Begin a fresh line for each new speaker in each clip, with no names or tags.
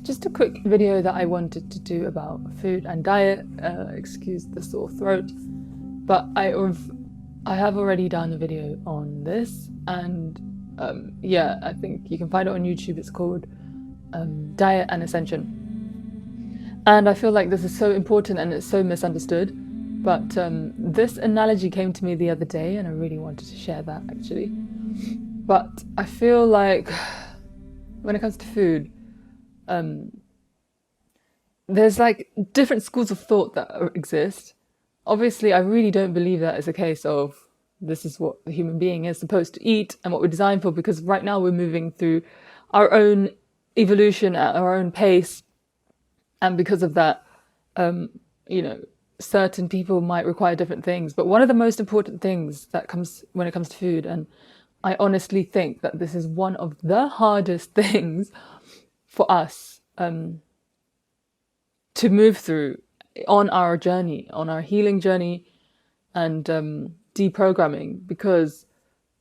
Just a quick video that I wanted to do about food and diet. Excuse the sore throat, but I have already done a video on this, and yeah, I think you can find it on YouTube. It's called Diet and Ascension, and I feel like this is so important and it's so misunderstood. But this analogy came to me the other day, and I really wanted to share that actually. But I feel like when it comes to food, there's like different schools of thought that exist. Obviously, I really don't believe that is a case of this is what the human being is supposed to eat and what we're designed for, because right now we're moving through our own evolution at our own pace. And because of that, you know, certain people might require different things. But one of the most important things that comes when it comes to food, and I honestly think that this is one of the hardest things for us to move through on our journey, on our healing journey and deprogramming, because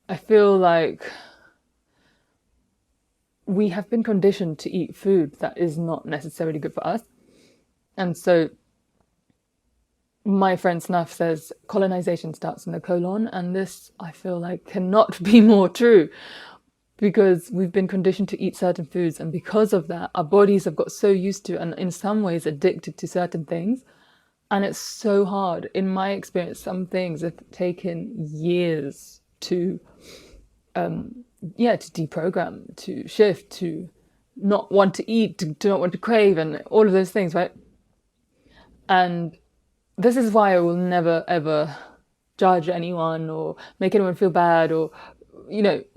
I feel like we have been conditioned to eat food that is not necessarily good for us. And so my friend Snuff says colonization starts in the colon, and this I feel like cannot be more true, because we've been conditioned to eat certain foods, and because of that our bodies have got so used to and in some ways addicted to certain things, and it's so hard. In my experience, some things have taken years to deprogram, to shift, to not want to eat, to not want to crave, and all of those things, right? And this is why I will never ever judge anyone or make anyone feel bad, or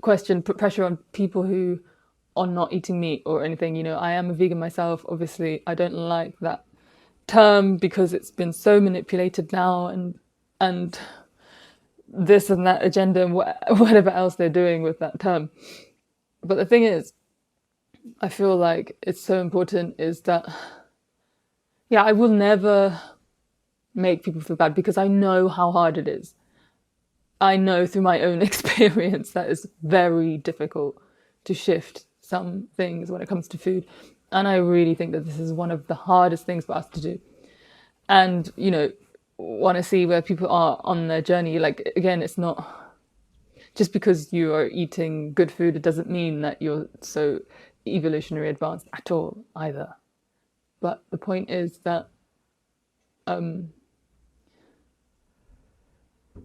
question, put pressure on people who are not eating meat or anything. I am a vegan myself. Obviously, I don't like that term because it's been so manipulated now, and this and that agenda and whatever else they're doing with that term. But the thing is, I feel like it's so important is that, yeah, I will never make people feel bad because I know how hard it is. I know through my own experience that it's very difficult to shift some things when it comes to food. And I really think that this is one of the hardest things for us to do. And, want to see where people are on their journey. Like, again, it's not just because you are eating good food, it doesn't mean that you're so evolutionary advanced at all either. But the point is that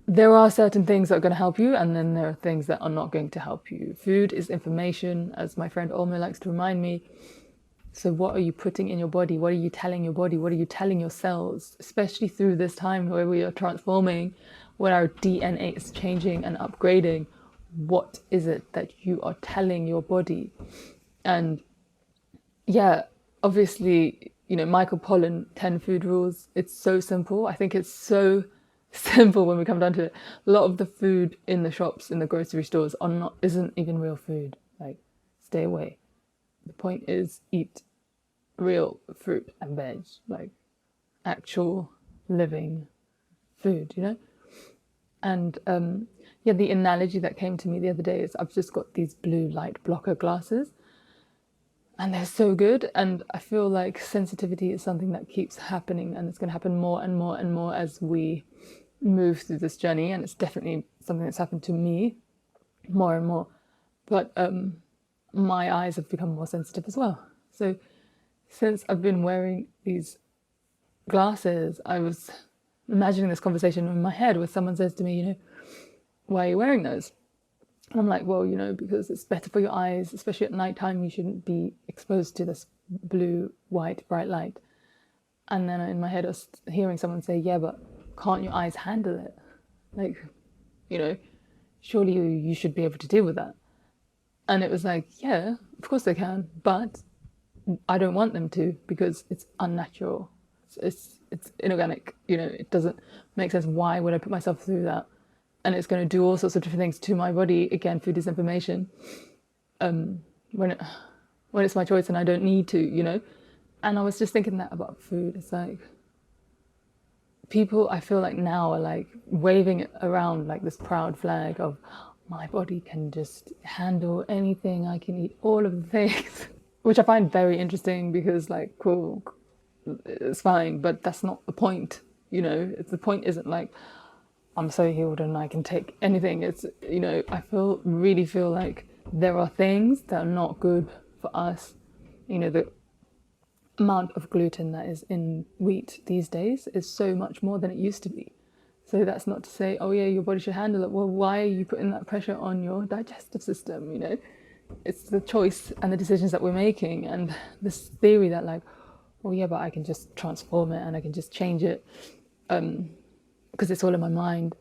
there are certain things that are going to help you, and then there are things that are not going to help you. Food is information, as my friend Olmo likes to remind me. So what are you putting in your body? What are you telling your body? What are you telling your cells? Especially through this time where we are transforming, when our DNA is changing and upgrading. What is it that you are telling your body? And yeah, obviously, Michael Pollan, 10 food rules. It's so simple. I think it's so simple when we come down to it. A lot of the food in the shops, in the grocery stores, isn't even real food. Like, stay away. The point is, eat real fruit and veg, like actual living food, And the analogy that came to me the other day is I've just got these blue light blocker glasses, and they're so good. And I feel like sensitivity is something that keeps happening, and it's going to happen more and more and more as we move through this journey. And it's definitely something that's happened to me more and more. But my eyes have become more sensitive as well. So since I've been wearing these glasses, I was imagining this conversation in my head where someone says to me, why are you wearing those? And I'm like, well, because it's better for your eyes, especially at nighttime. You shouldn't be exposed to this blue, white, bright light. And then in my head, I was hearing someone say, yeah, but can't your eyes handle it? Like, surely you should be able to deal with that. And it was like, yeah, of course they can, but I don't want them to, because it's unnatural. It's inorganic. It doesn't make sense. Why would I put myself through that? And it's going to do all sorts of different things to my body. Again, food is information. When it's my choice and I don't need to, And I was just thinking that about food. It's like, people, I feel like now are like waving it around like this proud flag of, my body can just handle anything. I can eat all of the things. which I find very interesting because, like, cool, it's fine, but that's not the point. The point isn't like I'm so healed and I can take anything. It's, I really feel like there are things that are not good for us. The amount of gluten that is in wheat these days is so much more than it used to be. So that's not to say, oh yeah, your body should handle it. Well, why are you putting that pressure on your digestive system? It's the choice and the decisions that we're making. And this theory that, like, oh yeah, but I can just transform it and I can just change it because it's all in my mind.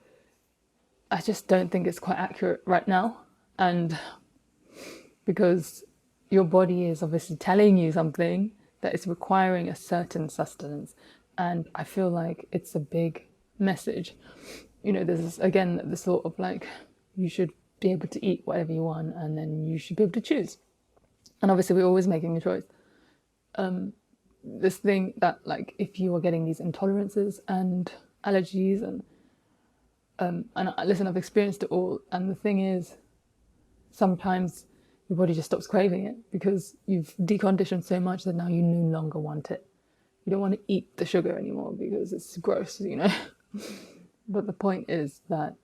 I just don't think it's quite accurate right now. And because your body is obviously telling you something that is requiring a certain sustenance. And I feel like it's a big message. There's again this sort of like, you should be able to eat whatever you want and then you should be able to choose. And obviously we're always making a choice. This thing that, like, if you are getting these intolerances and allergies and listen, I've experienced it all. And the thing is, sometimes your body just stops craving it because you've deconditioned so much that now you no longer want it. You don't want to eat the sugar anymore because it's gross, But the point is that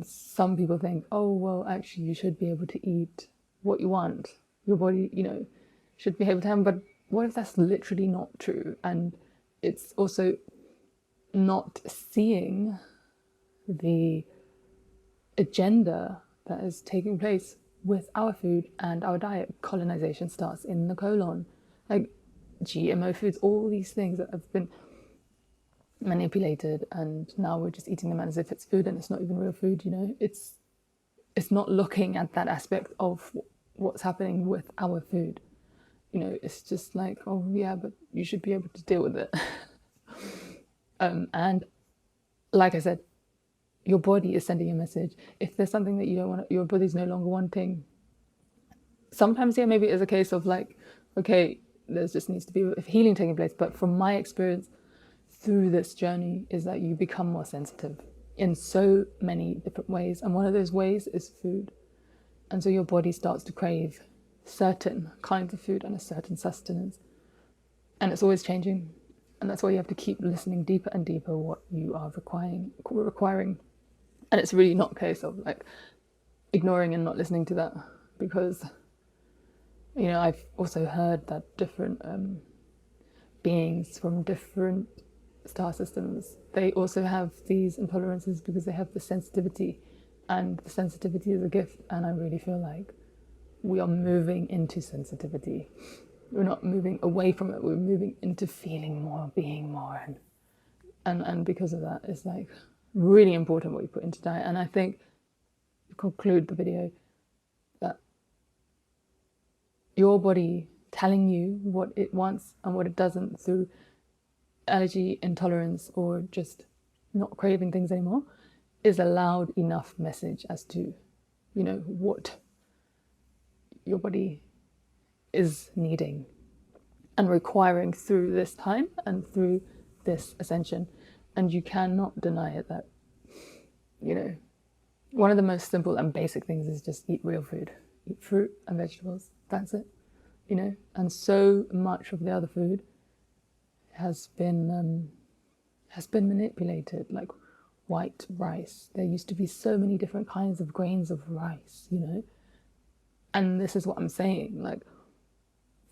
some people think, oh, well, actually, you should be able to eat what you want. Your body, should be able to have. But what if that's literally not true? And it's also not seeing the agenda that is taking place with our food and our diet. Colonization starts in the colon. Like GMO foods, all these things that have been manipulated, and now we're just eating them as if it's food, and it's not even real food. It's not looking at that aspect of what's happening with our food. It's just like, oh yeah, but you should be able to deal with it. And like I said, your body is sending a message. If there's something that you don't want, your body's no longer wanting. Sometimes, yeah, maybe it's a case of like, okay, there just needs to be healing taking place. But from my experience through this journey is that you become more sensitive in so many different ways. And one of those ways is food. And so your body starts to crave certain kinds of food and a certain sustenance. And it's always changing. And that's why you have to keep listening deeper and deeper what you are requiring. And it's really not a case of like ignoring and not listening to that, because I've also heard that different beings from different star systems, they also have these intolerances because they have the sensitivity, and the sensitivity is a gift. And I really feel like we are moving into sensitivity. We're not moving away from it, we're moving into feeling more, being more, and because of that, it's like really important what you put into diet. And I think to conclude the video, that your body telling you what it wants and what it doesn't through allergy, intolerance, or just not craving things anymore is a loud enough message as to, what your body is needing and requiring through this time and through this ascension. And you cannot deny it that, one of the most simple and basic things is just eat real food, eat fruit and vegetables. That's it, and so much of the other food has been manipulated, like white rice. There used to be so many different kinds of grains of rice, and this is what I'm saying, like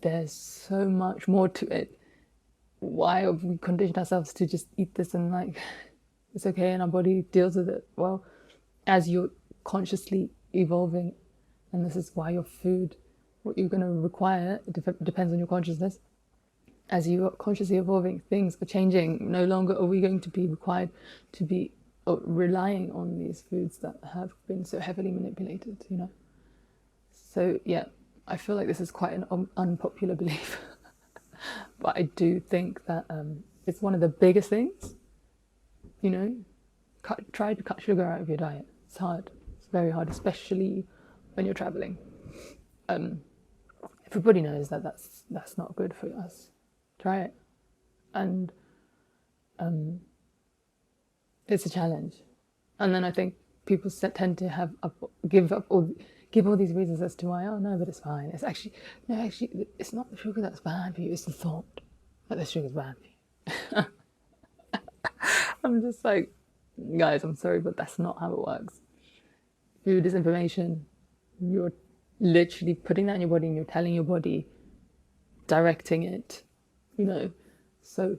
there's so much more to it. Why have we conditioned ourselves to just eat this and like it's okay and our body deals with it? Well, as you're consciously evolving, and this is why your food, what you're going to require, it depends on your consciousness. As you are consciously evolving, things are changing. No longer are we going to be required to be relying on these foods that have been so heavily manipulated, So yeah, I feel like this is quite an unpopular belief, but I do think that it's one of the biggest things. Try to cut sugar out of your diet. It's hard. It's very hard, especially when you're traveling. Everybody knows that that's not good for us. Try it, and it's a challenge. And then I think people tend to give give all these reasons as to why, oh no, but it's fine. It's actually, no, actually, it's not the sugar that's bad for you, it's the thought that the sugar's bad for you. I'm just like, guys, I'm sorry, but that's not how it works. Food is information. You're literally putting that in your body and you're telling your body, directing it, you know. So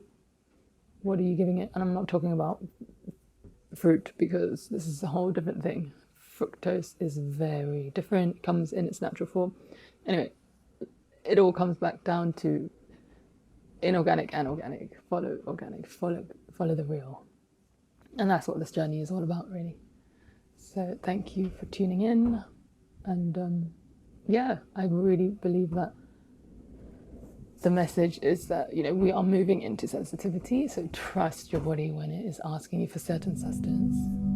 what are you giving it? And I'm not talking about fruit, because this is a whole different thing. Fructose is very different. It comes in its natural form. Anyway, it all comes back down to inorganic and organic. Follow organic, follow the real. And that's what this journey is all about, really. So thank you for tuning in. And yeah, I really believe that the message is that, you know, we are moving into sensitivity. So trust your body when it is asking you for certain sustenance.